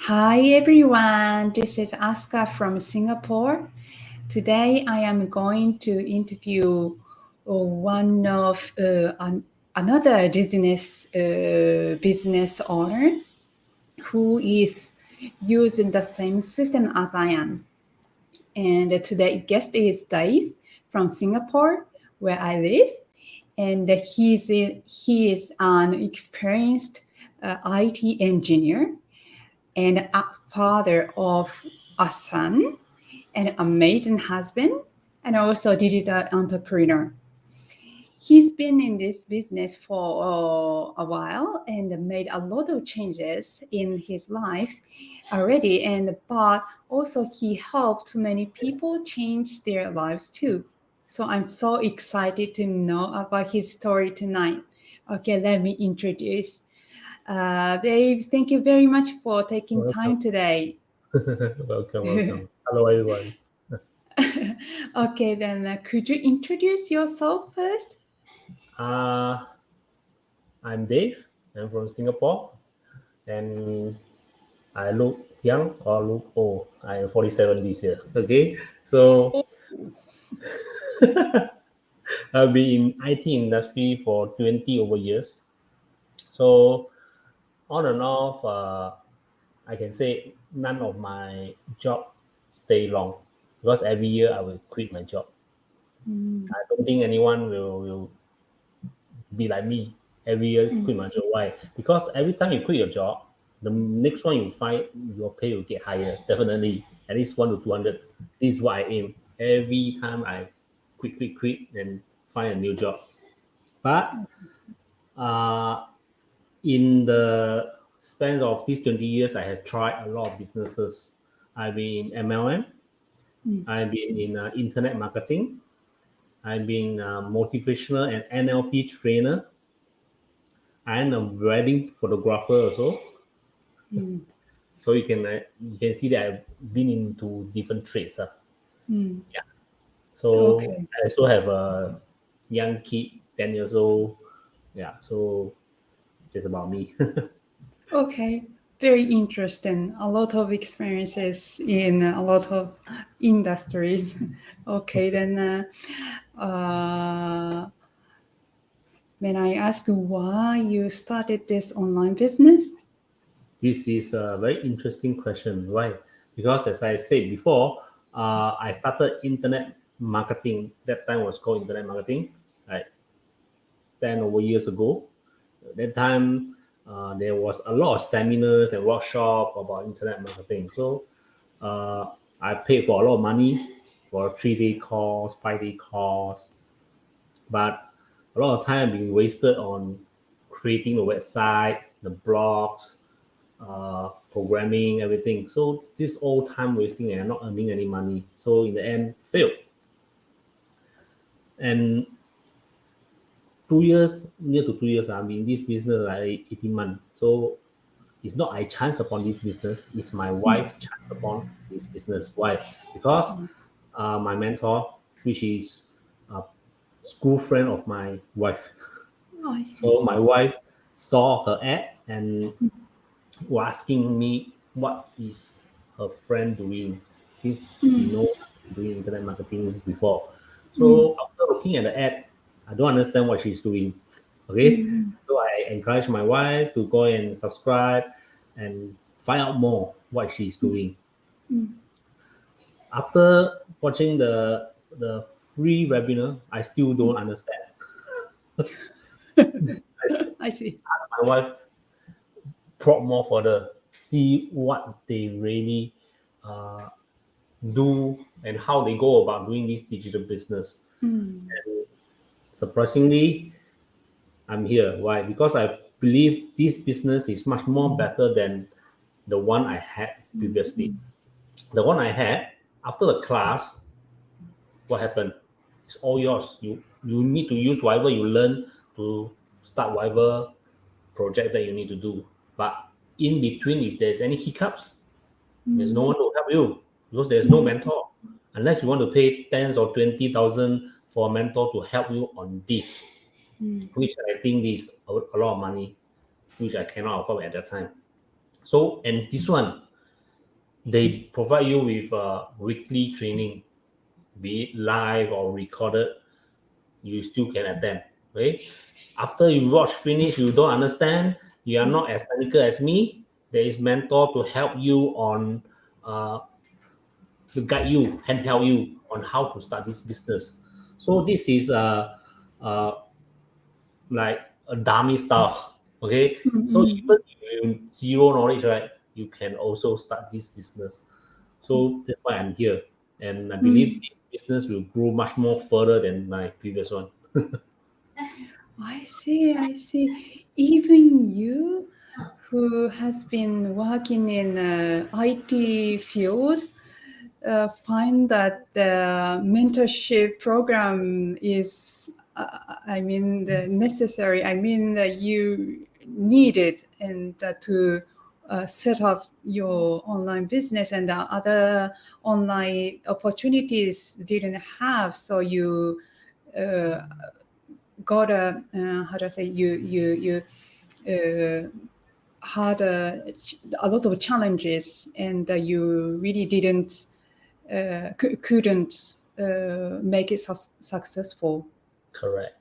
Hi everyone, this is Asuka from Singapore. Today I am going to interview one of another business owner who is using the same system as I am. And today's guest is Dave from Singapore, where I live, and he is an experienced IT engineer and a father of a son, an amazing husband, and also digital entrepreneur. He's been in this business for a while and made a lot of changes in his life already. And but also he helped many people change their lives too. So I'm so excited to know about his story tonight. Okay, let me introduce Dave. Thank you very much for taking Welcome. time today. Welcome. Hello, everyone. Okay, then could you introduce yourself first? Uh, I'm Dave. I'm from Singapore, and I look young or look old. I am 47 this year. Okay, so I've been in IT industry for 20 over years. So on and off, I can say none of my job stay long because every year I will quit my job. Mm, I don't think anyone will be like me every year mm, quit my job. Why? Because every time you quit your job, the next one you find your pay will get higher. Definitely, at least 1 to 200. This is what I aim every time I quit, and find a new job. But uh, in the span of these 20 years, I have tried a lot of businesses. I've been in MLM. mm. I've been in internet marketing. I've been a motivational and NLP trainer. I'm a wedding photographer also. Mm, So you can see that I've been into different trades. mm. Yeah. So Okay, I also have a young kid, 10 years old. Yeah. So just about me. okay. Very interesting. A lot of experiences in a lot of industries. Okay, then may I ask why you started this online business? This is a very interesting question. Why? Because as I said before, I started internet marketing. That time was called internet marketing, like 10 over years ago. At that time, there was a lot of seminars and workshop about internet marketing. So I paid for a lot of money for a 3 day course, 5 day course, but a lot of time being wasted on creating the website, the blogs, programming, everything. So this all time wasting and I'm not earning any money. So in the end, failed. And 2 years, near to 2 years, I'm in this business like 18 months. So it's not I chance upon this business, it's my wife chance upon this business. Why? Because Yes. my mentor, which is a school friend of my wife. Oh, I see. So my wife saw her ad and was asking me what is her friend doing since we Mm, know I'm doing internet marketing before. mm, So after looking at the ad, I don't understand what she's doing. Okay. mm, So I encourage my wife to go and subscribe and find out more what she's doing. mm. After watching the free webinar, I still don't understand. I still I see. ask my wife probe more further, see what they really uh, do and how they go about doing this digital business. Mm, And surprisingly, I'm here. Why? Because I believe this business is much more better than the one I had previously. mm, The one I had after the class, what happened? It's all yours. You need to use whatever you learn to start whatever project that you need to do. But in between, if there's any hiccups, there's no mm, one to help you because there's no mm, mentor. Unless you want to pay tens or 20,000 for a mentor to help you on this, mm, which I think is a lot of money, which I cannot afford at that time. So, and this one, they provide you with weekly training, be it live or recorded. You still can attend. Okay. After you watch finish, you don't understand, you are not as technical as me. There is mentor to help you on uh, to guide you and help you on how to start this business. So this is uh, like a dummy stuff. Okay, so Mm-hmm. even if you zero knowledge, right, you can also start this business. So that's why I'm here, and I believe Mm. this business will grow much more further than my previous one. I see, I see. Even you, who has been working in IT field, find that the mentorship program is, I mean, the necessary. I mean, that you need it and to set up your online business and the other online opportunities didn't have. So you uh, got a how do I say you had a lot of challenges and you really didn't couldn't make it successful. Correct.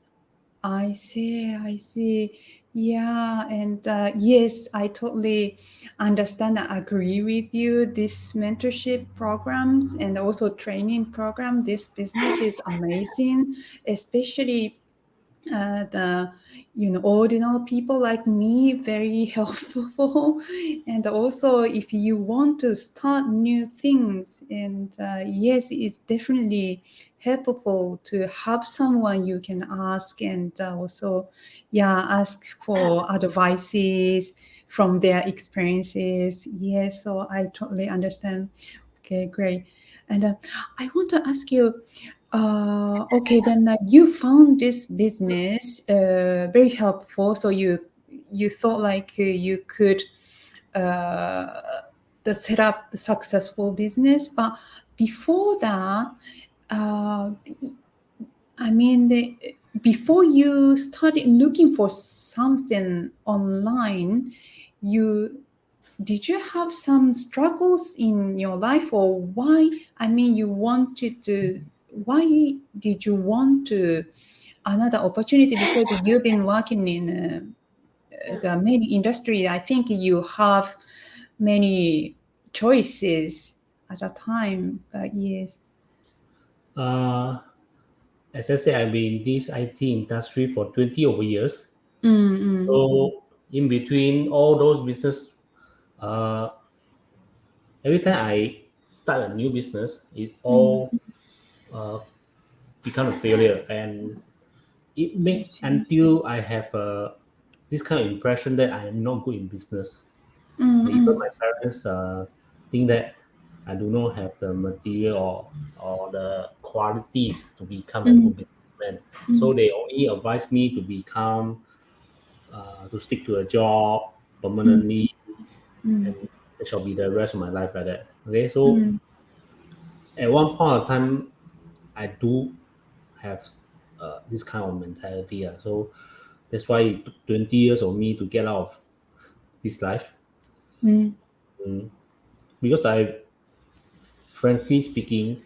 I see, I see. Yeah, and yes, I totally understand and agree with you. This mentorship programs and also training program, this business is amazing, especially the ordinary people like me, very helpful. And also if you want to start new things, and yes, it's definitely helpful to have someone you can ask, and also yeah, ask for advices from their experiences. Yes, so I totally understand. Okay, great. And I want to ask you, okay, then you found this business very helpful. So you thought like you could set up the successful business. But before that, uh, I mean, before you started looking for something online, you did you have some struggles in your life, or why? I mean, you wanted to. Why did you want to another opportunity? Because you've been working in the many industry. I think you have many choices at a time. Yes. Uh, as I said, I've been in this IT industry for 20 over years. Mm, So in between all those business, uh, every time I start a new business, it mm, all uh, become a failure, and it make mm, until I have this kind of impression that I am not good in business. mm, Even mm, my parents think that I do not have the material or the qualities to become a mm, good businessman. So mm, they only advise me to become to stick to a job mm, permanently, mm, and it shall be the rest of my life like that. Okay, so mm, at one point of time, I do have this kind of mentality. So that's why it took 20 years of me to get out of this life. mm, Mm. Because frankly speaking,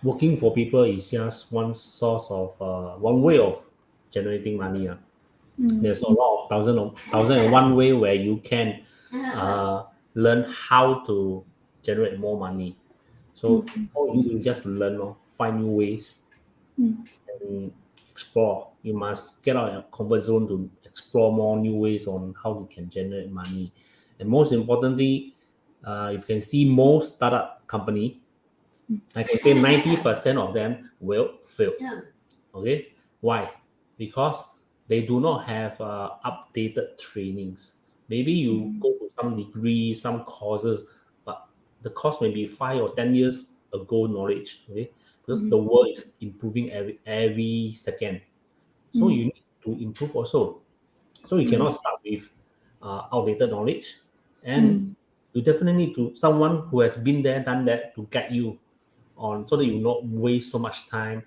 working for people is just one source of one way of generating money. mm, There's a lot of thousand and one way where you can learn how to generate more money. So mm, all you do is just to learn, find new ways mm, and explore. You must get out of your comfort zone to explore more new ways on how you can generate money. And most importantly, you can see most startup company, I can say 90% of them will fail. Okay, why? Because they do not have updated trainings. Maybe you mm, go to some degree, some courses, but the course may be 5 or 10 years ago knowledge. Okay, because the mm, world is improving every second, so mm, you need to improve also. So you cannot yes. start with outdated knowledge, and Mm, you definitely need to someone who has been there, done that to guide you on, so that you not waste so much time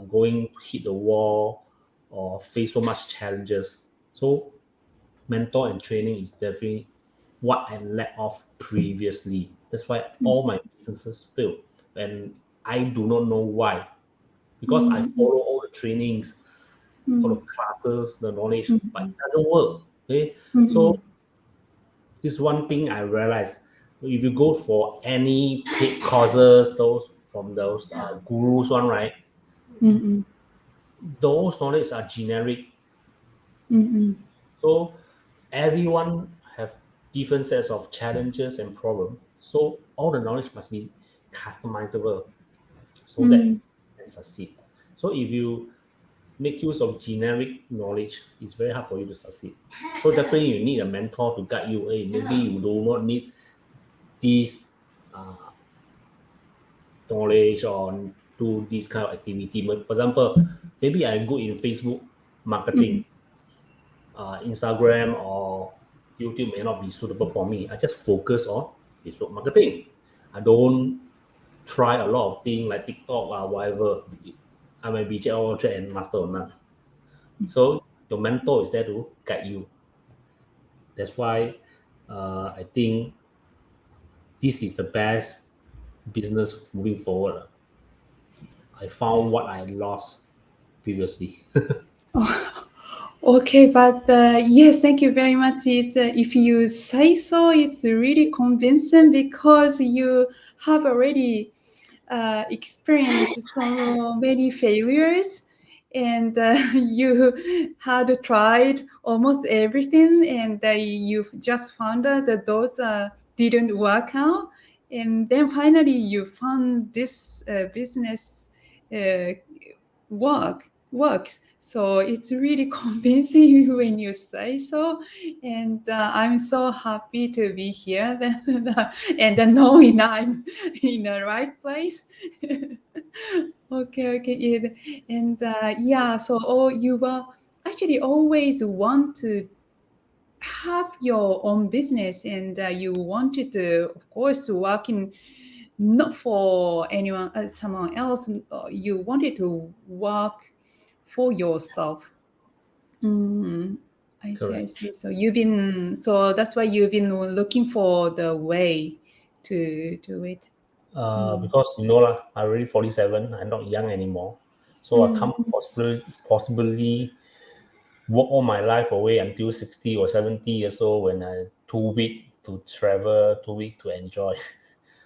going to hit the wall or face so much challenges. So mentor and training is definitely what I lacked off previously. That's why all my businesses fail. And I do not know why. Because I follow all the trainings, all the classes, the knowledge, but it doesn't work. Okay. So this one thing I realized. If you go for any paid courses, those from those gurus one, right? Those knowledge are generic. So everyone have different sets of challenges and problems. So all the knowledge must be customizable so that you can succeed. So if you make use of generic knowledge, it's very hard for you to succeed. So definitely you need a mentor to guide you. Hey, maybe you do not need this uh, knowledge or do this kind of activity. But for example, maybe I'm good in Facebook marketing, Instagram or YouTube may not be suitable for me. I just focus on Facebook marketing. I don't try a lot of things like TikTok or whatever. I might be jack of all trades and master of none. So your mentor is there to guide you. That's why I think this is the best business moving forward. I found what I lost previously. Okay, but yes, thank you very much. If you say so, it's really convincing because you have already experienced so many failures, and you had tried almost everything, and you've just found out that those didn't work out, and then finally you found this business uh, works. So it's really convincing when you say so, and I'm so happy to be here and knowing I'm in the right place. Okay, yeah. And yeah, so you were actually always want to have your own business, and you wanted to, of course, work in not for anyone, someone else. You wanted to work for yourself. Mm, I see, I Correct. see. So you've been, so that's why you've been looking for the way to do it. Because you know lah, I'm already 47. I'm not young anymore, so I can't possibly work all my life away until 60 or 70 years old when I too weak to travel, too weak to enjoy.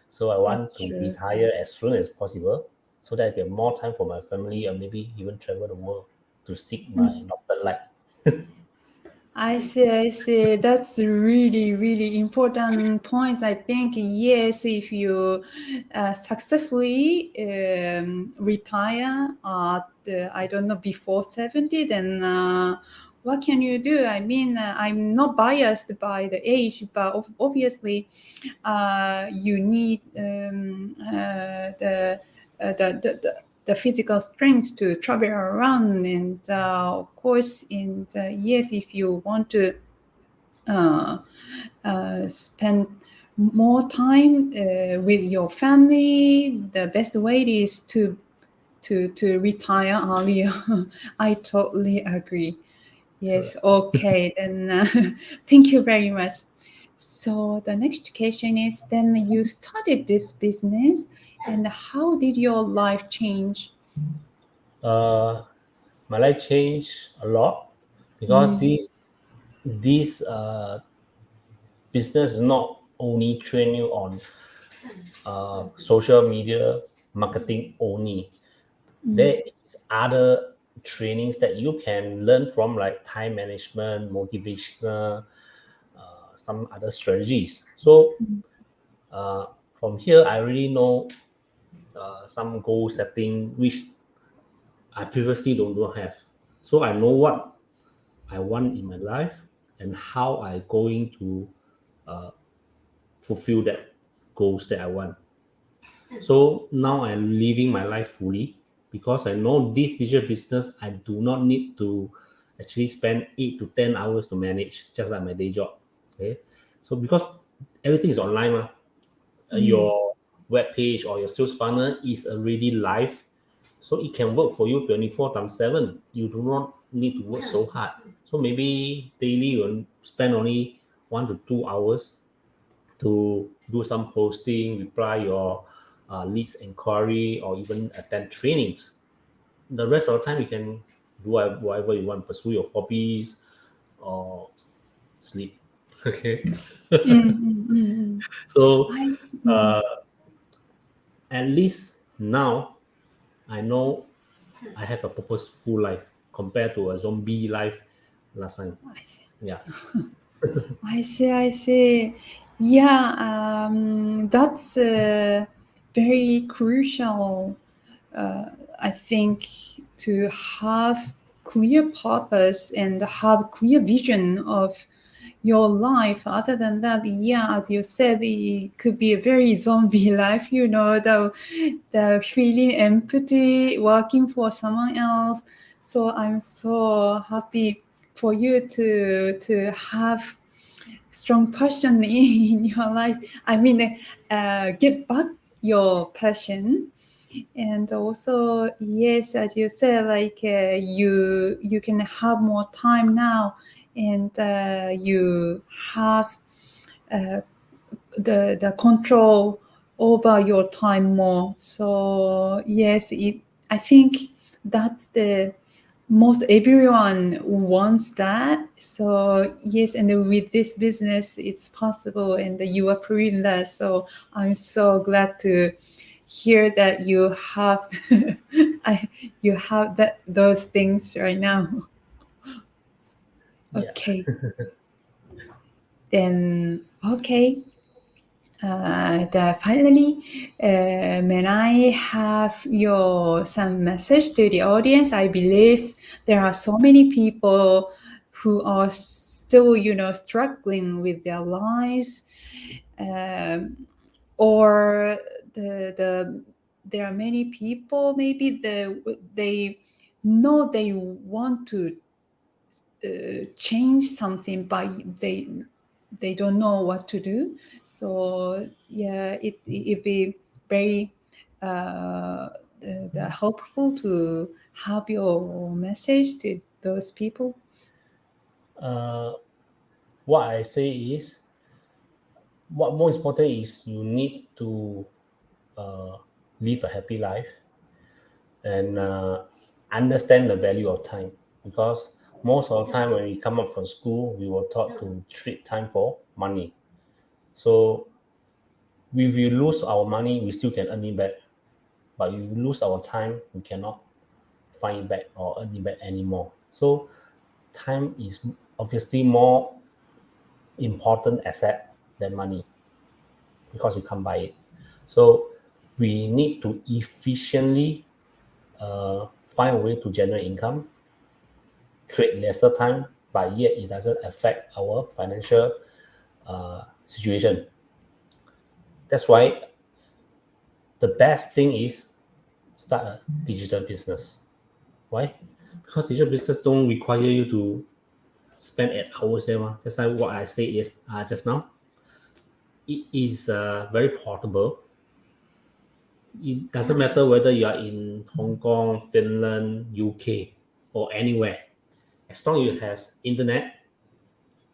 So I want That's to true. retire as soon as possible so that I get more time for my family and maybe even travel the world to seek my northern light. I see, I see. That's really, really important point. I think, yes, if you successfully retire at, I don't know, before 70, then what can you do? I mean, I'm not biased by the age, but obviously you need the physical strength to travel around, and of course, and yes, if you want to uh, spend more time with your family, the best way is to retire earlier. I totally agree. Yes, Correct. okay, then thank you very much. So the next question is, then you started this business, and how did your life change? Uh, my life changed a lot because Mm, this business is not only train you on social media marketing only. There is other trainings that you can learn from like time management, motivational, some other strategies. So uh, from here, I already know some goal setting which I previously don't know have. So I know what I want in my life and how I going to fulfill that goals that I want. So now I'm living my life fully because I know this digital business, I do not need to actually spend 8 to 10 hours to manage, just like my day job. Okay. So because everything is online, your web page or your sales funnel is already live. So it can work for you 24 times 7. You do not need to work so hard. So maybe daily you spend only 1 to 2 hours to do some posting, reply your leads inquiry, or even attend trainings. The rest of the time you can do whatever you want, pursue your hobbies or sleep. Okay. Mm, mm, mm. So I mm, at least now I know I have a purposeful life compared to a zombie life last time. I see. Yeah. I see. I see. Yeah, that's very crucial. I think to have clear purpose and have clear vision of your life. Other than that, yeah, as you said, it could be a very zombie life. The feeling empty, working for someone else. So I'm so happy for you to have strong passion in your life. I mean, give back your passion, and also yes, as you said, like you can have more time now, and you have uh, the control over your time more. So yes, I think that's the most everyone wants that. So yes, and with this business it's possible, and you are proving that. So I'm so glad to hear that you have you have that those things right now. Yeah. Okay, then okay. Finally, may I have your some message to the audience? I believe there are so many people who are still, struggling with their lives, um, or the there are many people maybe they know they want to change something, but they don't know what to do. So yeah, it be very helpful to have your message to those people. Uh, what I say is, what more important is you need to uh, live a happy life and understand the value of time, because most of the time when we come up from school we were taught to treat time for money. So if we lose our money we still can earn it back, but if we lose our time we cannot find it back or earn it back anymore. So time is obviously more important asset than money because you can't buy it. So we need to efficiently find a way to generate income, trade lesser time, but yet it doesn't affect our financial situation. That's why the best thing is start a digital business. Why? Because digital business don't require you to spend 8 hours there. Just like what I said is just now. It is very portable. It doesn't matter whether you are in Hong Kong, Finland, UK, or anywhere. As long as you has internet,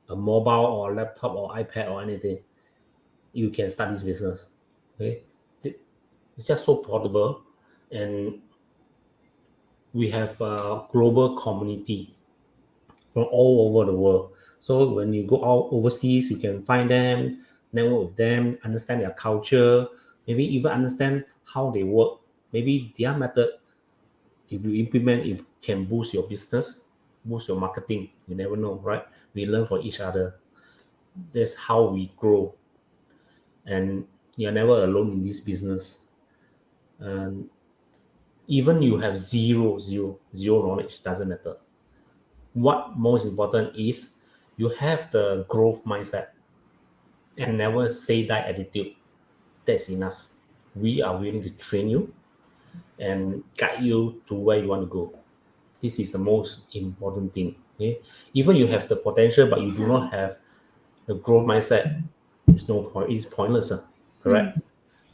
a mobile or laptop or iPad or anything, you can start this business. Okay, it's just so portable, and we have a global community from all over the world. So when you go out overseas, you can find them, network with them, understand their culture, maybe even understand how they work. Maybe their method, if you implement, it can boost your business, boost your marketing. You never know, right? We learn from each other. That's how we grow. And you're never alone in this business. And even you have zero knowledge, doesn't matter. What most important is you have the growth mindset and never say die attitude. That's enough. We are willing to train you and guide you to where you want to go. This is the most important thing. Okay, even you have the potential, but you do not have the growth mindset. It's no point. It's pointless. Mm, Correct.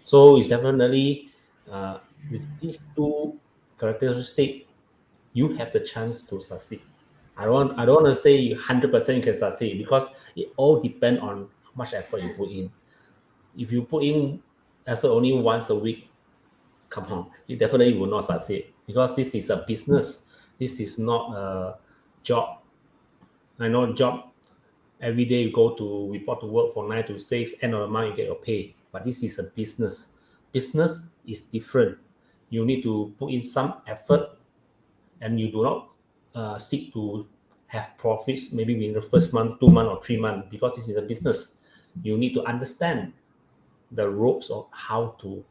So it's definitely uh, with these two characteristics, you have the chance to succeed. I don't want to say you 100% can succeed because it all depends on how much effort you put in. If you put in effort only once a week, come on, you definitely will not succeed, because this is a business. This is not a job. I know job, every day you go to report to work for 9 to 6, end of the month you get your pay. But this is a business. Business is different. You need to put in some effort, and you do not seek to have profits maybe within the first month, 2 months, or 3 months, because this is a business. You need to understand the ropes of how to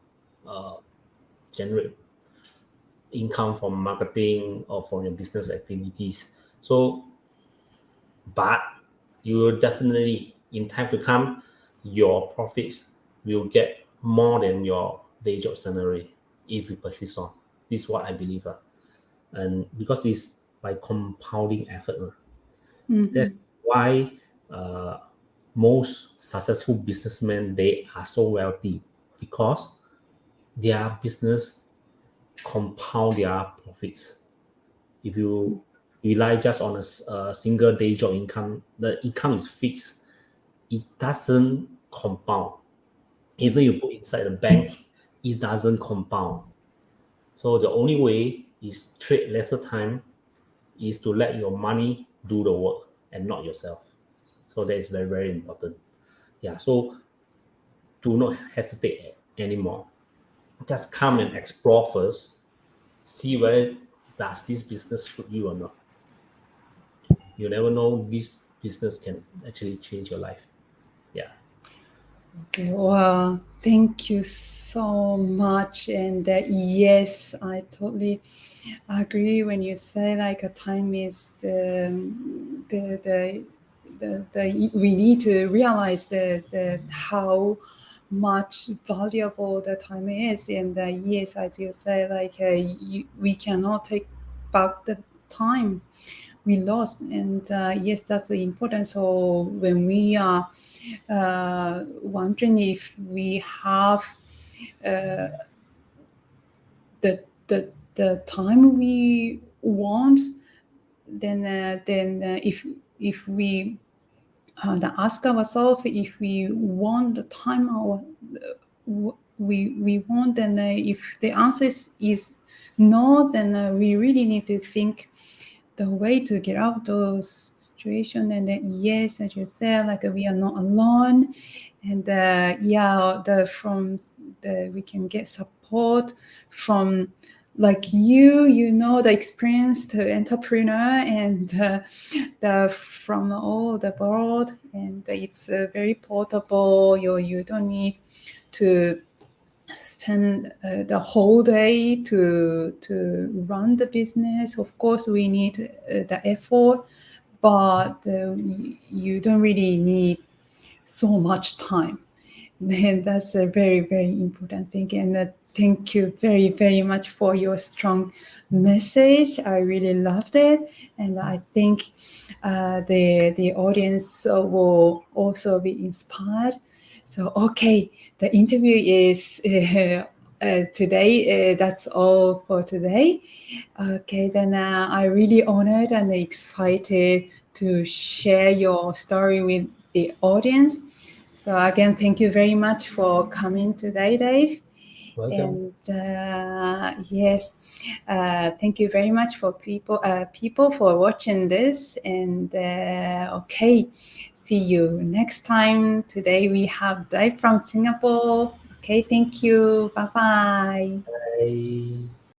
uh, generate income from marketing or from your business activities. So, but you will definitely, in time to come, your profits will get more than your day job salary if you persist on. This is what I believe. And because it's by compounding effort. That's why uh, most successful businessmen, they are so wealthy, because their business compound their profits. If you rely just on a single day job income, the income is fixed. It doesn't compound. Even you put inside the bank, it doesn't compound. So the only way is trade lesser time, is to let your money do the work and not yourself. So that is very, very important. Yeah. So do not hesitate anymore. Just come and explore first. See whether does this business suit you or not. You never know, this business can actually change your life. Yeah. Okay, well, thank you so much. And yes, I totally agree when you say like a time is we need to realize the how much valuable the time is. And yes, as you say, like we cannot take back the time we lost. And yes, that's important. So when we are wondering if we have uh, the time we want, then if we ask ourselves if we want the time we want, then if the answer is no, then we really need to think the way to get out of those situations. And yes, as you said, like we are not alone. And yeah, we can get support from like you know, the experienced entrepreneur, and the from all the world. And it's very portable. You don't need to spend the whole day to run the business. Of course, we need the effort, but you don't really need so much time. Then that's a very, very important thing. And thank you very, very much for your strong message. I really loved it, and I think the audience will also be inspired. So okay, the interview is today. That's all for today. Okay, then I really honored and excited to share your story with the audience. So again, thank you very much for coming today, Dave. Welcome. And yes, thank you very much for people for watching this. And okay, see you next time. Today we have Dave from Singapore. Okay, thank you. Bye bye. Bye.